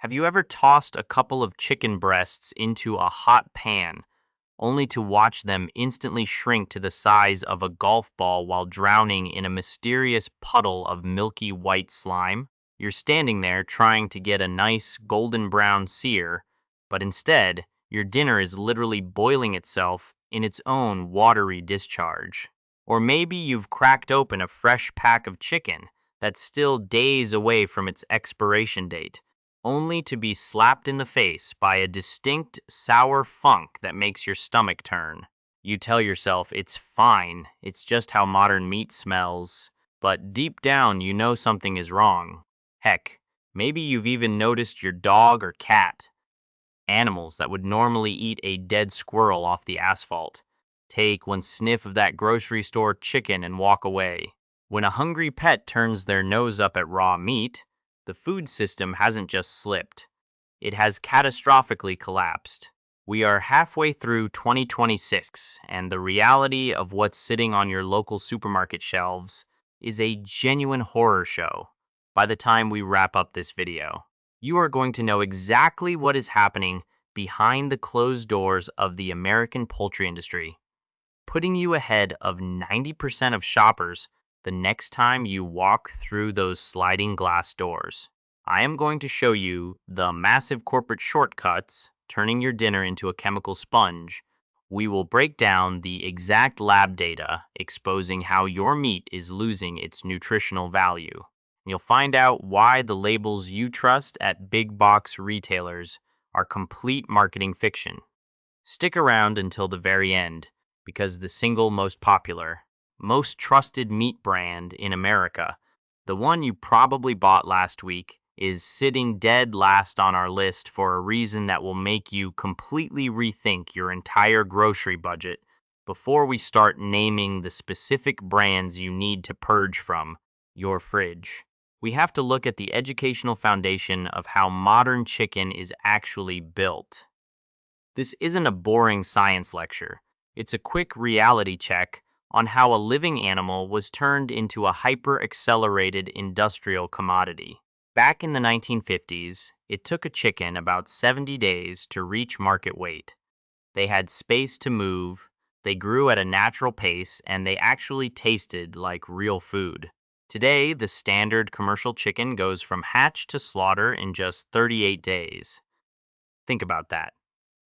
Have you ever tossed a couple of chicken breasts into a hot pan, only to watch them instantly shrink to the size of a golf ball while drowning in a mysterious puddle of milky white slime? You're standing there trying to get a nice golden brown sear, but instead, your dinner is literally boiling itself in its own watery discharge. Or maybe you've cracked open a fresh pack of chicken that's still days away from its expiration date, only to be slapped in the face by a distinct sour funk that makes your stomach turn. You tell yourself it's fine, it's just how modern meat smells, but deep down you know something is wrong. Heck, maybe you've even noticed your dog or cat, animals that would normally eat a dead squirrel off the asphalt, take one sniff of that grocery store chicken and walk away. When a hungry pet turns their nose up at raw meat, the food system hasn't just slipped. It has catastrophically collapsed. We are halfway through 2026, and the reality of what's sitting on your local supermarket shelves is a genuine horror show. By the time we wrap up this video, you are going to know exactly what is happening behind the closed doors of the American poultry industry, putting you ahead of 90% of shoppers the next time you walk through those sliding glass doors. I am going to show you the massive corporate shortcuts, turning your dinner into a chemical sponge. We will break down the exact lab data, exposing how your meat is losing its nutritional value. You'll find out why the labels you trust at big box retailers are complete marketing fiction. Stick around until the very end, because the single most popular, most trusted meat brand in America, the one you probably bought last week, is sitting dead last on our list for a reason that will make you completely rethink your entire grocery budget before we start naming the specific brands you need to purge from your fridge. We have to look at the educational foundation of how modern chicken is actually built. This isn't a boring science lecture. It's a quick reality check on how a living animal was turned into a hyper-accelerated industrial commodity. Back in the 1950s, it took a chicken about 70 days to reach market weight. They had space to move, they grew at a natural pace, and they actually tasted like real food. Today, the standard commercial chicken goes from hatch to slaughter in just 38 days. Think about that.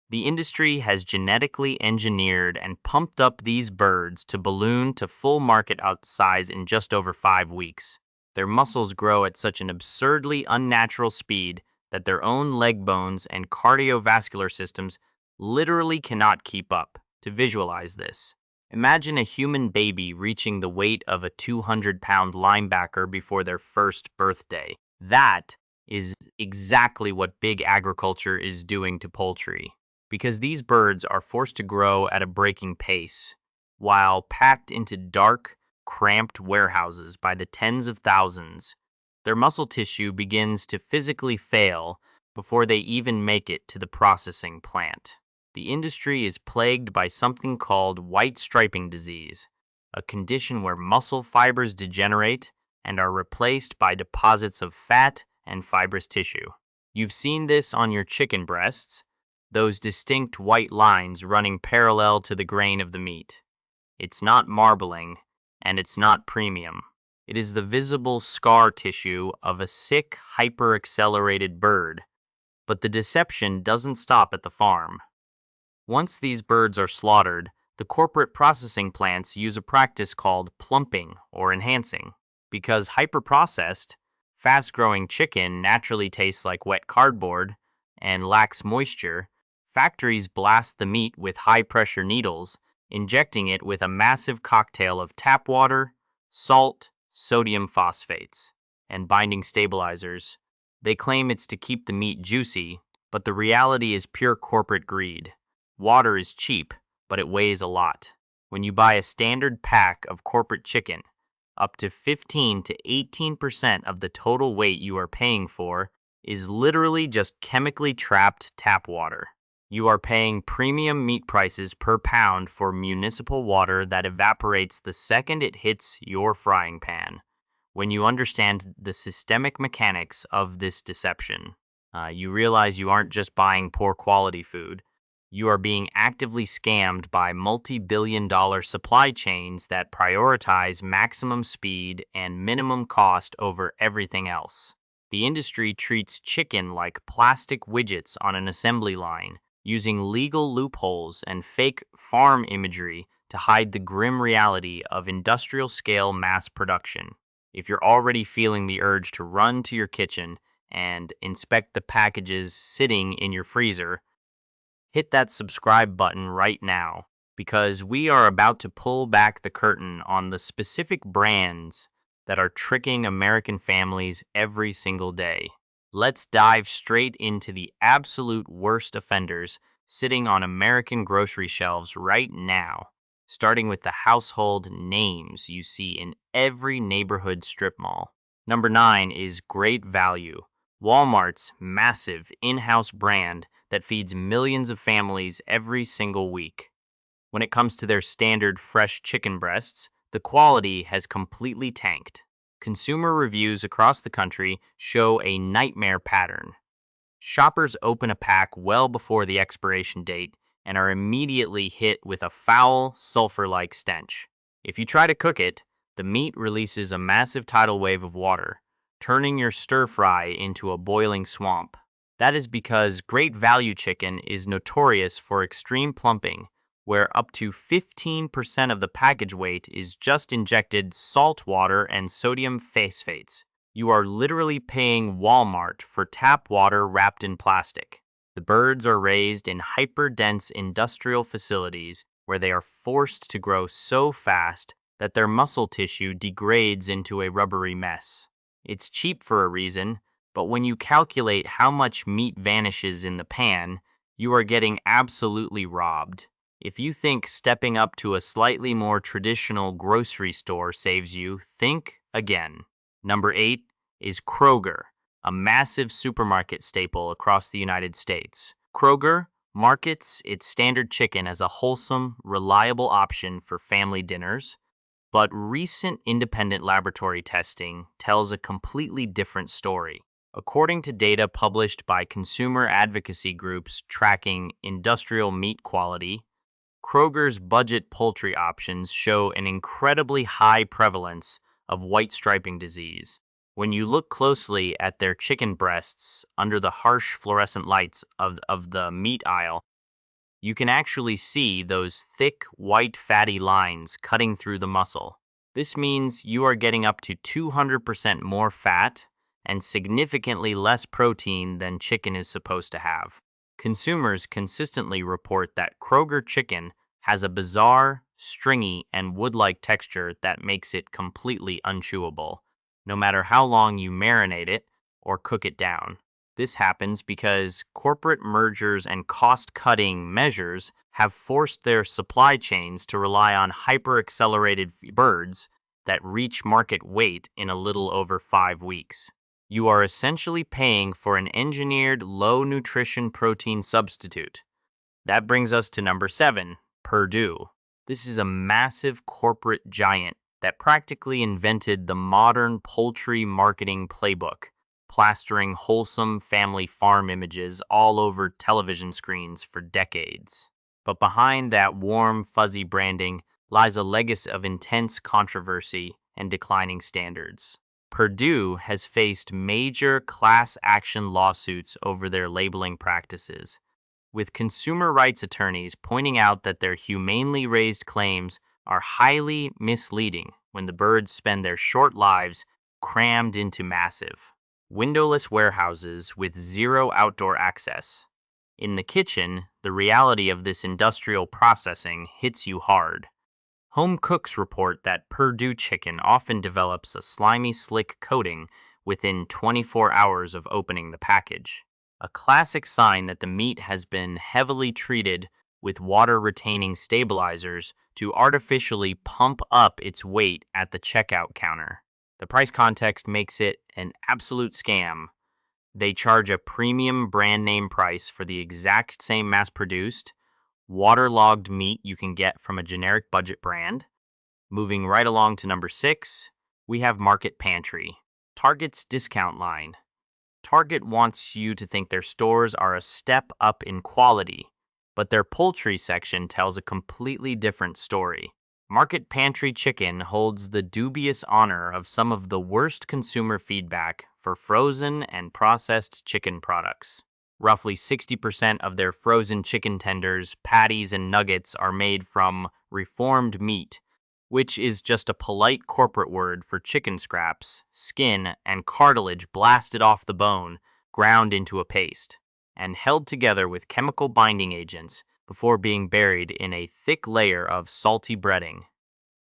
The industry has genetically engineered and pumped up these birds to balloon to full market size in just over 5 weeks. Their muscles grow at such an absurdly unnatural speed that their own leg bones and cardiovascular systems literally cannot keep up. To visualize this, imagine a human baby reaching the weight of a 200-pound linebacker before their first birthday. That is exactly what big agriculture is doing to poultry, because these birds are forced to grow at a breaking pace, while packed into dark, cramped warehouses by the tens of thousands. Their muscle tissue begins to physically fail before they even make it to the processing plant. The industry is plagued by something called white striping disease, a condition where muscle fibers degenerate and are replaced by deposits of fat and fibrous tissue. You've seen this on your chicken breasts, those distinct white lines running parallel to the grain of the meat. It's not marbling, and it's not premium. It is the visible scar tissue of a sick, hyper-accelerated bird. But the deception doesn't stop at the farm. Once these birds are slaughtered, the corporate processing plants use a practice called plumping or enhancing. Because hyper-processed, fast-growing chicken naturally tastes like wet cardboard and lacks moisture, factories blast the meat with high-pressure needles, injecting it with a massive cocktail of tap water, salt, sodium phosphates, and binding stabilizers. They claim it's to keep the meat juicy, but the reality is pure corporate greed. Water is cheap, but it weighs a lot. When you buy a standard pack of corporate chicken, up to 15 to 18% of the total weight you are paying for is literally just chemically trapped tap water. You are paying premium meat prices per pound for municipal water that evaporates the second it hits your frying pan. When you understand the systemic mechanics of this deception, You realize you aren't just buying poor quality food. You are being actively scammed by multi-billion-dollar supply chains that prioritize maximum speed and minimum cost over everything else. The industry treats chicken like plastic widgets on an assembly line, using legal loopholes and fake farm imagery to hide the grim reality of industrial scale mass production. If you're already feeling the urge to run to your kitchen and inspect the packages sitting in your freezer, hit that subscribe button right now because we are about to pull back the curtain on the specific brands that are tricking American families every single day. Let's dive straight into the absolute worst offenders sitting on American grocery shelves right now, starting with the household names you see in every neighborhood strip mall. Number 9 is Great Value, Walmart's massive in-house brand that feeds millions of families every single week. When it comes to their standard fresh chicken breasts, the quality has completely tanked. Consumer reviews across the country show a nightmare pattern. Shoppers open a pack well before the expiration date and are immediately hit with a foul, sulfur-like stench. If you try to cook it, the meat releases a massive tidal wave of water, turning your stir-fry into a boiling swamp. That is because Great Value chicken is notorious for extreme plumping, where up to 15% of the package weight is just injected salt water and sodium phosphates. You are literally paying Walmart for tap water wrapped in plastic. The birds are raised in hyper-dense industrial facilities where they are forced to grow so fast that their muscle tissue degrades into a rubbery mess. It's cheap for a reason, but when you calculate how much meat vanishes in the pan, you are getting absolutely robbed. If you think stepping up to a slightly more traditional grocery store saves you, think again. Number 8 is Kroger, a massive supermarket staple across the United States. Kroger markets its standard chicken as a wholesome, reliable option for family dinners, but recent independent laboratory testing tells a completely different story. According to data published by consumer advocacy groups tracking industrial meat quality, Kroger's budget poultry options show an incredibly high prevalence of white striping disease. When you look closely at their chicken breasts under the harsh fluorescent lights of the meat aisle, you can actually see those thick, white fatty lines cutting through the muscle. This means you are getting up to 200% more fat and significantly less protein than chicken is supposed to have. Consumers consistently report that Kroger chicken has a bizarre, stringy, and wood-like texture that makes it completely unchewable, no matter how long you marinate it or cook it down. This happens because corporate mergers and cost-cutting measures have forced their supply chains to rely on hyper-accelerated birds that reach market weight in a little over 5 weeks. You are essentially paying for an engineered low-nutrition protein substitute. That brings us to number 7, Purdue. This is a massive corporate giant that practically invented the modern poultry marketing playbook, plastering wholesome family farm images all over television screens for decades. But behind that warm, fuzzy branding lies a legacy of intense controversy and declining standards. Purdue has faced major class action lawsuits over their labeling practices, with consumer rights attorneys pointing out that their humanely raised claims are highly misleading when the birds spend their short lives crammed into massive, windowless warehouses with zero outdoor access. In the kitchen, the reality of this industrial processing hits you hard. Home cooks report that Purdue chicken often develops a slimy, slick coating within 24 hours of opening the package, a classic sign that the meat has been heavily treated with water-retaining stabilizers to artificially pump up its weight at the checkout counter. The price context makes it an absolute scam. They charge a premium brand name price for the exact same mass-produced, waterlogged meat you can get from a generic budget brand. Moving right along to number 6, we have Market Pantry, Target's discount line. Target wants you to think their stores are a step up in quality, but their poultry section tells a completely different story. Market Pantry Chicken holds the dubious honor of some of the worst consumer feedback for frozen and processed chicken products. Roughly 60% of their frozen chicken tenders, patties, and nuggets are made from reformed meat, which is just a polite corporate word for chicken scraps, skin, and cartilage blasted off the bone, ground into a paste, and held together with chemical binding agents before being buried in a thick layer of salty breading.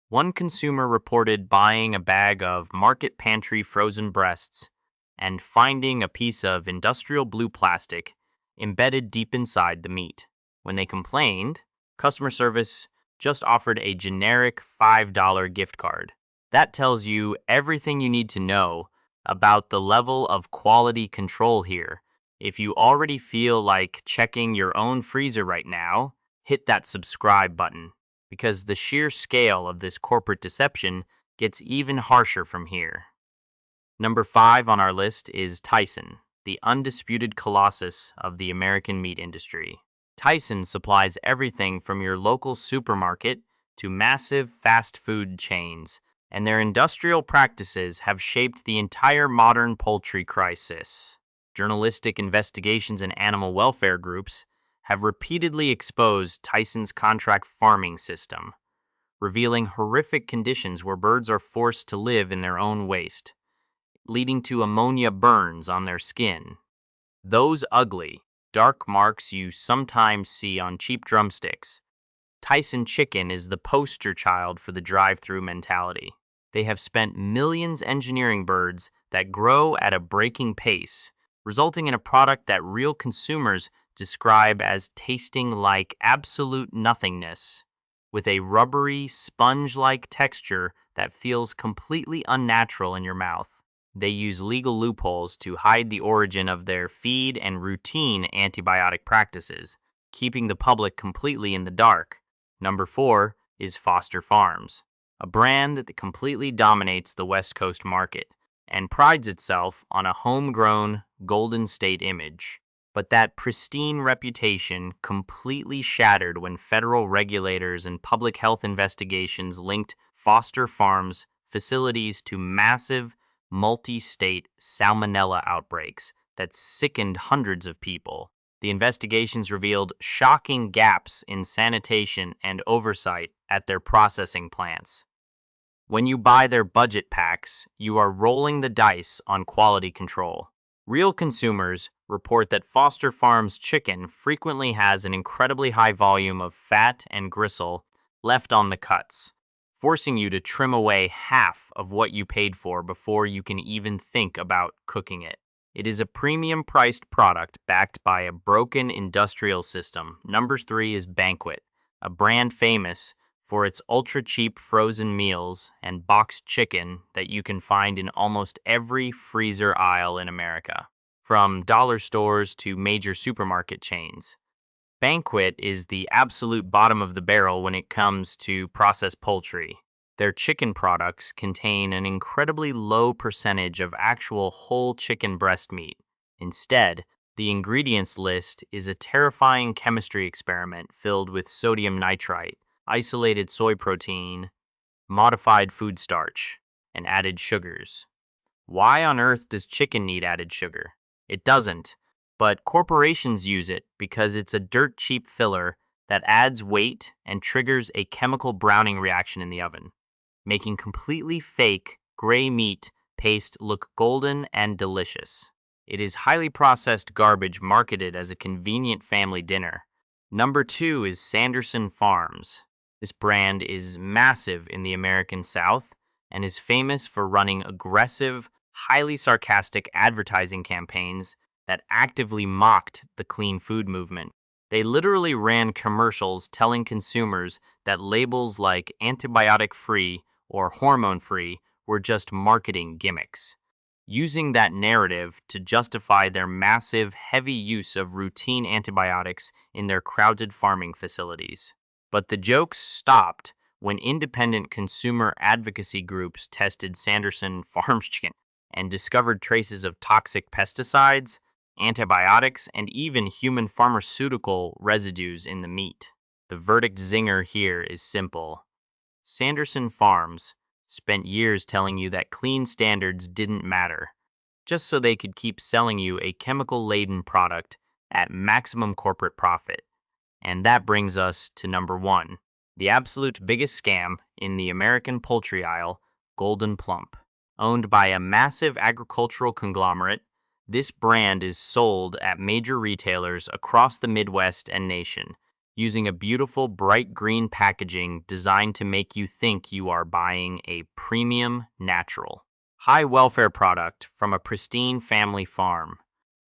One consumer reported buying a bag of Market Pantry frozen breasts and finding a piece of industrial blue plastic embedded deep inside the meat. When they complained, customer service just offered a generic $5 gift card. That tells you everything you need to know about the level of quality control here. If you already feel like checking your own freezer right now, hit that subscribe button, because the sheer scale of this corporate deception gets even harsher from here. Number 5 on our list is Tyson, the undisputed colossus of the American meat industry. Tyson supplies everything from your local supermarket to massive fast food chains, and their industrial practices have shaped the entire modern poultry crisis. Journalistic investigations and animal welfare groups have repeatedly exposed Tyson's contract farming system, revealing horrific conditions where birds are forced to live in their own waste, leading to ammonia burns on their skin. Those ugly, dark marks you sometimes see on cheap drumsticks. Tyson chicken is the poster child for the drive-through mentality. They have spent millions engineering birds that grow at a breaking pace, resulting in a product that real consumers describe as tasting like absolute nothingness, with a rubbery, sponge-like texture that feels completely unnatural in your mouth. They use legal loopholes to hide the origin of their feed and routine antibiotic practices, keeping the public completely in the dark. Number 4 is Foster Farms, a brand that completely dominates the West Coast market and prides itself on a homegrown Golden State image. But that pristine reputation completely shattered when federal regulators and public health investigations linked Foster Farms facilities to massive multi-state salmonella outbreaks that sickened hundreds of people. The investigations revealed shocking gaps in sanitation and oversight at their processing plants. When you buy their budget packs, you are rolling the dice on quality control. Real consumers report that Foster Farms chicken frequently has an incredibly high volume of fat and gristle left on the cuts, forcing you to trim away half of what you paid for before you can even think about cooking it. It is a premium-priced product backed by a broken industrial system. Number 3 is Banquet, a brand famous for its ultra-cheap frozen meals and boxed chicken that you can find in almost every freezer aisle in America, from dollar stores to major supermarket chains. Banquet is the absolute bottom of the barrel when it comes to processed poultry. Their chicken products contain an incredibly low percentage of actual whole chicken breast meat. Instead, the ingredients list is a terrifying chemistry experiment filled with sodium nitrite, isolated soy protein, modified food starch, and added sugars. Why on earth does chicken need added sugar? It doesn't, but corporations use it because it's a dirt-cheap filler that adds weight and triggers a chemical browning reaction in the oven, making completely fake gray meat paste look golden and delicious. It is highly processed garbage marketed as a convenient family dinner. Number 2 is Sanderson Farms. This brand is massive in the American South and is famous for running aggressive, highly sarcastic advertising campaigns that actively mocked the clean food movement. They literally ran commercials telling consumers that labels like antibiotic-free or hormone-free were just marketing gimmicks, using that narrative to justify their massive, heavy use of routine antibiotics in their crowded farming facilities. But the jokes stopped when independent consumer advocacy groups tested Sanderson Farms chicken. and discovered traces of toxic pesticides, antibiotics, and even human pharmaceutical residues in the meat. The verdict zinger here is simple. Sanderson Farms spent years telling you that clean standards didn't matter, just so they could keep selling you a chemical-laden product at maximum corporate profit. And that brings us to number one, the absolute biggest scam in the American poultry aisle, Golden Plump. Owned by a massive agricultural conglomerate, this brand is sold at major retailers across the Midwest and nation, using a beautiful bright green packaging designed to make you think you are buying a premium natural, high welfare product from a pristine family farm.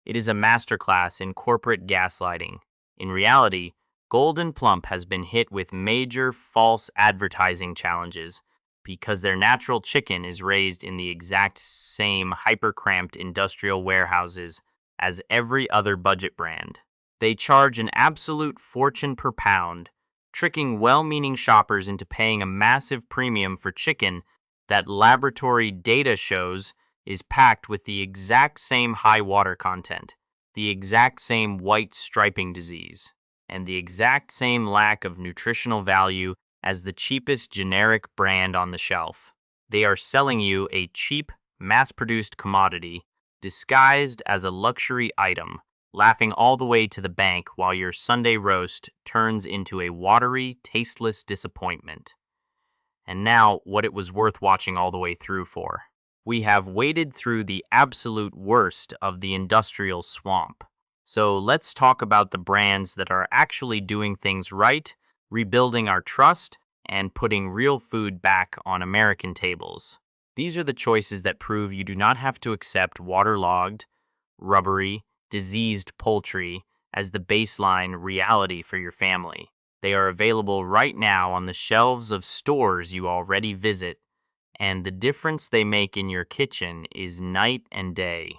It is a masterclass in corporate gaslighting. In reality, Golden Plump has been hit with major false advertising challenges because their natural chicken is raised in the exact same hyper-cramped industrial warehouses as every other budget brand. They charge an absolute fortune per pound, tricking well-meaning shoppers into paying a massive premium for chicken that laboratory data shows is packed with the exact same high water content, the exact same white striping disease, and the exact same lack of nutritional value as the cheapest generic brand on the shelf. They are selling you a cheap, mass-produced commodity disguised as a luxury item, laughing all the way to the bank while your Sunday roast turns into a watery, tasteless disappointment. And now, what it was worth watching all the way through for. We have waded through the absolute worst of the industrial swamp. So let's talk about the brands that are actually doing things right, rebuilding our trust, and putting real food back on American tables. These are the choices that prove you do not have to accept waterlogged, rubbery, diseased poultry as the baseline reality for your family. They are available right now on the shelves of stores you already visit, and the difference they make in your kitchen is night and day.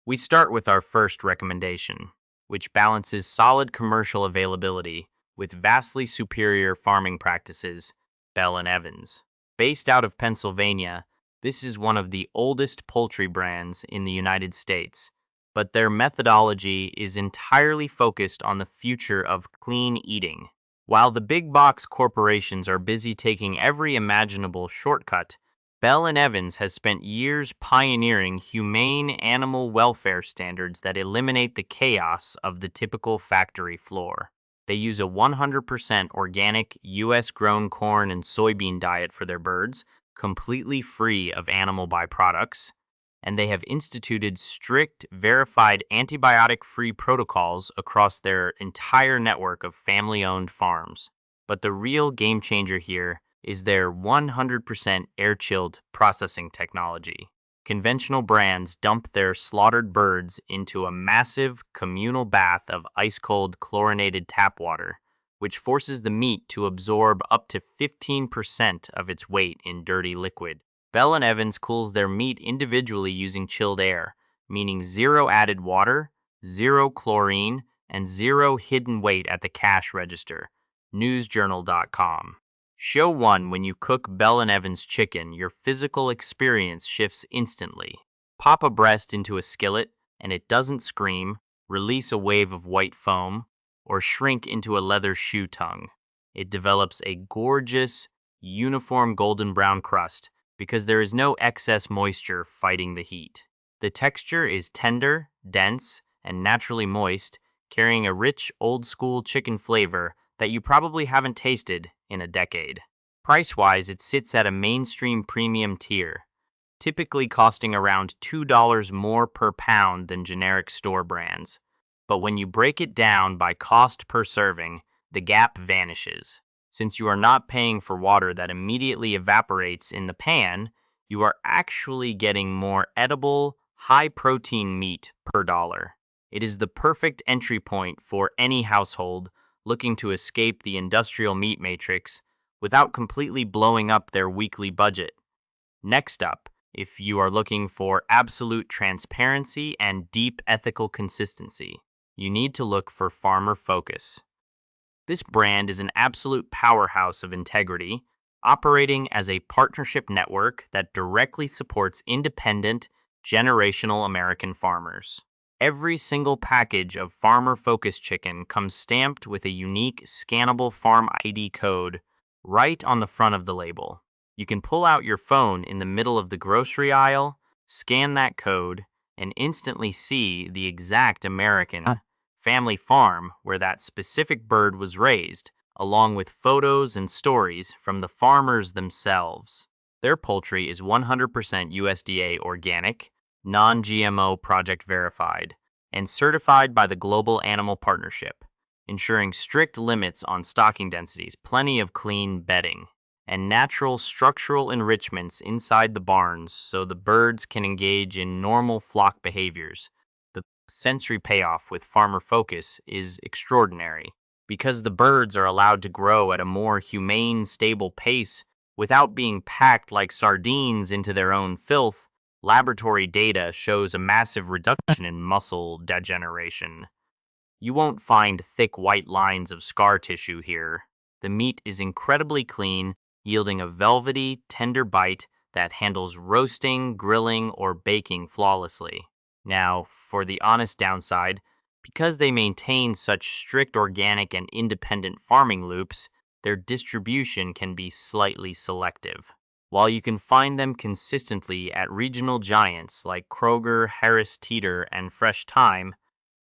We start with our first recommendation, which balances solid commercial availability with vastly superior farming practices, Bell & Evans. Based out of Pennsylvania, this is one of the oldest poultry brands in the United States, but their methodology is entirely focused on the future of clean eating. While the big box corporations are busy taking every imaginable shortcut, Bell & Evans has spent years pioneering humane animal welfare standards that eliminate the chaos of the typical factory floor. They use a 100% organic, U.S.-grown corn and soybean diet for their birds, completely free of animal byproducts, and they have instituted strict, verified antibiotic-free protocols across their entire network of family-owned farms. But the real game changer here is their 100% air-chilled processing technology. Conventional brands dump their slaughtered birds into a massive communal bath of ice-cold chlorinated tap water, which forces the meat to absorb up to 15% of its weight in dirty liquid. Bell & Evans cools their meat individually using chilled air, meaning zero added water, zero chlorine, and zero hidden weight at the cash register. Newsjournal.com. Show 1: when you cook Bell & Evans chicken, your physical experience shifts instantly. Pop a breast into a skillet, and it doesn't scream, release a wave of white foam, or shrink into a leather shoe tongue. It develops a gorgeous, uniform golden brown crust because there is no excess moisture fighting the heat. The texture is tender, dense, and naturally moist, carrying a rich, old-school chicken flavor that you probably haven't tasted in a decade. Price-wise, it sits at a mainstream premium tier, typically costing around $2 more per pound than generic store brands. But when you break it down by cost per serving, the gap vanishes. Since you are not paying for water that immediately evaporates in the pan, you are actually getting more edible, high-protein meat per dollar. It is the perfect entry point for any household looking to escape the industrial meat matrix without completely blowing up their weekly budget. Next up, if you are looking for absolute transparency and deep ethical consistency, you need to look for Farmer Focus. This brand is an absolute powerhouse of integrity, operating as a partnership network that directly supports independent, generational American farmers. Every single package of farmer-focused chicken comes stamped with a unique scannable farm ID code right on the front of the label. You can pull out your phone in the middle of the grocery aisle, scan that code, and instantly see the exact American family farm where that specific bird was raised, along with photos and stories from the farmers themselves. Their poultry is 100% USDA organic, non-GMO project verified, and certified by the Global Animal Partnership, ensuring strict limits on stocking densities, plenty of clean bedding, and natural structural enrichments inside the barns so the birds can engage in normal flock behaviors. The sensory payoff with farmer focus is extraordinary because the birds are allowed to grow at a more humane, stable pace without being packed like sardines into their own filth. Laboratory data shows a massive reduction in muscle degeneration. You won't find thick white lines of scar tissue here. The meat is incredibly clean, yielding a velvety, tender bite that handles roasting, grilling, or baking flawlessly. Now, for the honest downside, because they maintain such strict organic and independent farming loops, their distribution can be slightly selective. While you can find them consistently at regional giants like Kroger, Harris Teeter, and Fresh Thyme,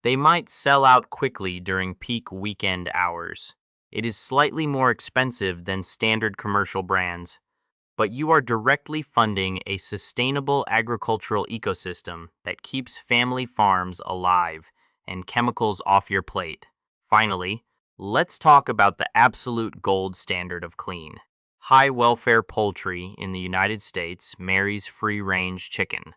they might sell out quickly during peak weekend hours. It is slightly more expensive than standard commercial brands, but you are directly funding a sustainable agricultural ecosystem that keeps family farms alive and chemicals off your plate. Finally, let's talk about the absolute gold standard of clean. High welfare poultry in the United States, Mary's Free Range Chicken.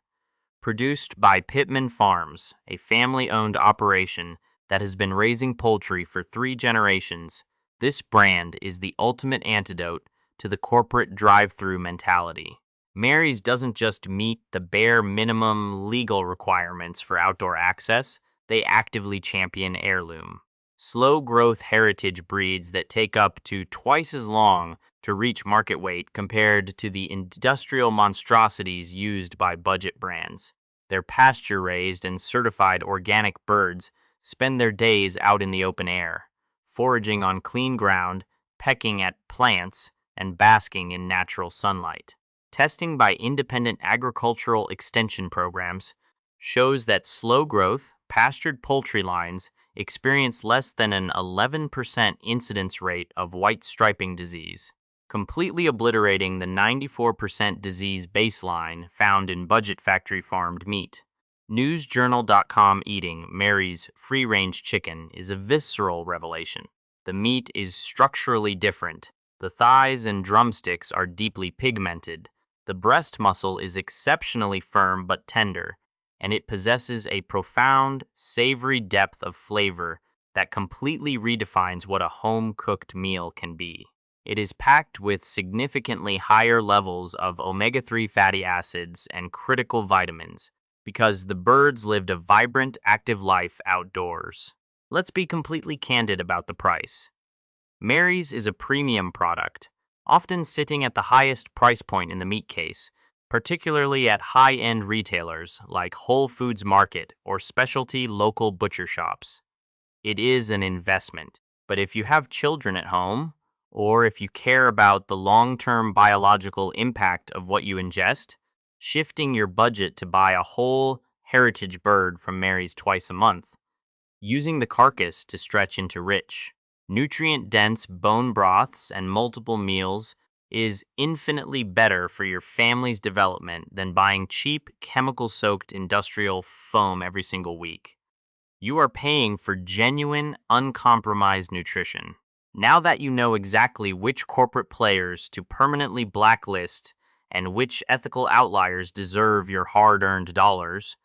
Produced by Pittman Farms, a family-owned operation that has been raising poultry for 3 generations, this brand is the ultimate antidote to the corporate drive-through mentality. Mary's doesn't just meet the bare minimum legal requirements for outdoor access, they actively champion heirloom, slow-growth heritage breeds that take up to twice as long to reach market weight compared to the industrial monstrosities used by budget brands. Their pasture-raised and certified organic birds spend their days out in the open air, foraging on clean ground, pecking at plants, and basking in natural sunlight. Testing by independent agricultural extension programs shows that slow-growth, pastured poultry lines experience less than an 11% incidence rate of white striping disease, completely obliterating the 94% disease baseline found in budget factory-farmed meat. NewsJournal.com eating Mary's free-range chicken is a visceral revelation. The meat is structurally different. The thighs and drumsticks are deeply pigmented. The breast muscle is exceptionally firm but tender, and it possesses a profound, savory depth of flavor that completely redefines what a home-cooked meal can be. It is packed with significantly higher levels of omega-3 fatty acids and critical vitamins because the birds lived a vibrant, active life outdoors. Let's be completely candid about the price. Mary's is a premium product, often sitting at the highest price point in the meat case, particularly at high-end retailers like Whole Foods Market or specialty local butcher shops. It is an investment, but if you have children at home, or if you care about the long-term biological impact of what you ingest, shifting your budget to buy a whole heritage bird from Mary's twice a month, using the carcass to stretch into rich, nutrient-dense bone broths and multiple meals is infinitely better for your family's development than buying cheap, chemical-soaked industrial foam every single week. You are paying for genuine, uncompromised nutrition. Now that you know exactly which corporate players to permanently blacklist and which ethical outliers deserve your hard-earned dollars,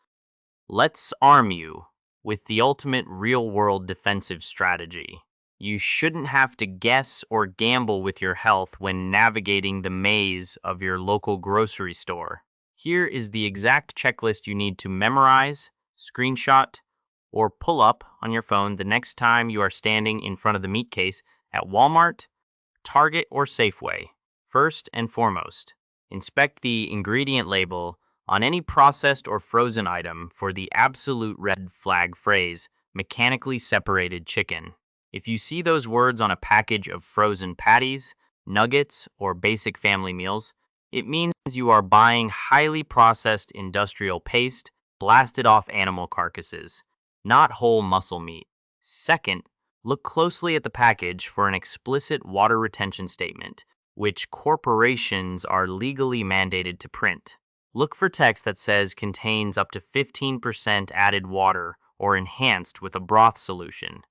let's arm you with the ultimate real-world defensive strategy. You shouldn't have to guess or gamble with your health when navigating the maze of your local grocery store. Here is the exact checklist you need to memorize, screenshot, or pull up on your phone the next time you are standing in front of the meat case at Walmart, Target, or Safeway. First and foremost, inspect the ingredient label on any processed or frozen item for the absolute red flag phrase, mechanically separated chicken. If you see those words on a package of frozen patties, nuggets, or basic family meals, it means you are buying highly processed industrial paste blasted off animal carcasses, not whole muscle meat. Second, look closely at the package for an explicit water retention statement, which corporations are legally mandated to print. Look for text that says contains up to 15% added water or enhanced with a broth solution.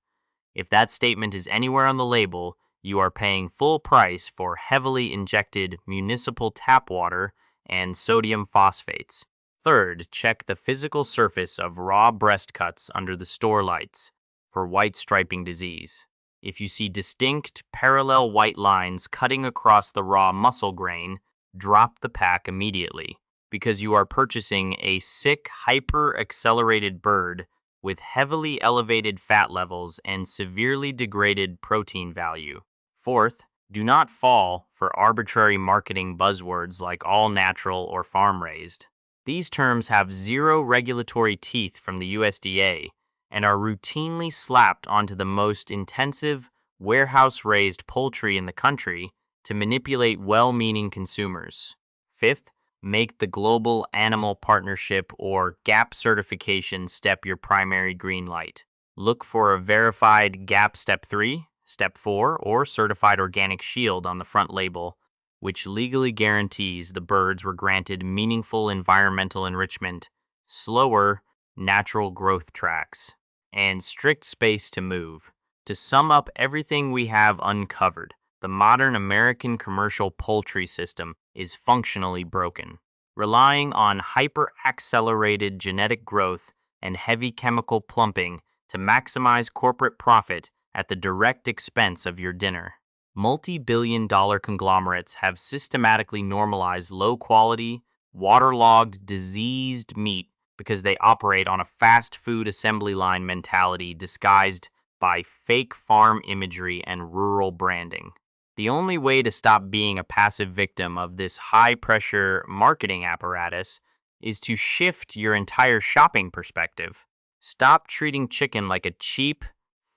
If that statement is anywhere on the label, you are paying full price for heavily injected municipal tap water and sodium phosphates. Third, check the physical surface of raw breast cuts under the store lights for white striping disease. If you see distinct, parallel white lines cutting across the raw muscle grain, drop the pack immediately, because you are purchasing a sick, hyper-accelerated bird with heavily elevated fat levels and severely degraded protein value. Fourth, do not fall for arbitrary marketing buzzwords like all natural or farm raised. These terms have zero regulatory teeth from the USDA and are routinely slapped onto the most intensive warehouse-raised poultry in the country to manipulate well-meaning consumers. Fifth, make the Global Animal Partnership or GAP certification step your primary green light. Look for a verified GAP Step 3, Step 4, or Certified Organic Shield on the front label, which legally guarantees the birds were granted meaningful environmental enrichment, slower natural growth tracks, and strict space to move. To sum up everything we have uncovered, the modern American commercial poultry system is functionally broken, relying on hyper-accelerated genetic growth and heavy chemical plumping to maximize corporate profit at the direct expense of your dinner. Multi-billion-dollar conglomerates have systematically normalized low-quality, waterlogged, diseased meat because they operate on a fast food assembly line mentality disguised by fake farm imagery and rural branding. The only way to stop being a passive victim of this high-pressure marketing apparatus is to shift your entire shopping perspective. Stop treating chicken like a cheap,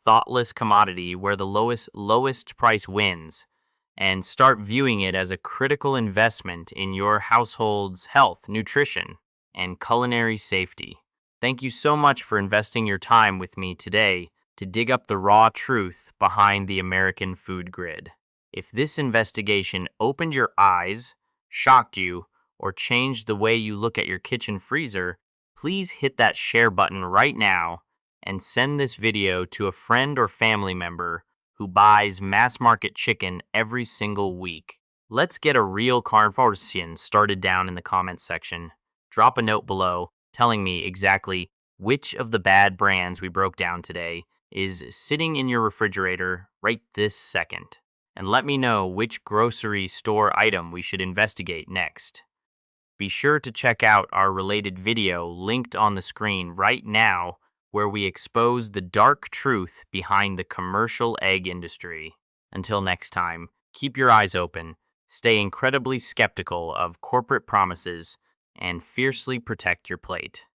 thoughtless commodity where the lowest price wins, and start viewing it as a critical investment in your household's health, nutrition, and culinary safety. Thank you so much for investing your time with me today to dig up the raw truth behind the American food grid. If this investigation opened your eyes, shocked you, or changed the way you look at your kitchen freezer, please hit that share button right now and send this video to a friend or family member who buys mass market chicken every single week. Let's get a real conversation started down in the comments section. Drop a note below telling me exactly which of the bad brands we broke down today is sitting in your refrigerator right this second. And let me know which grocery store item we should investigate next. Be sure to check out our related video linked on the screen right now, where we expose the dark truth behind the commercial egg industry. Until next time, keep your eyes open, stay incredibly skeptical of corporate promises, and fiercely protect your plate.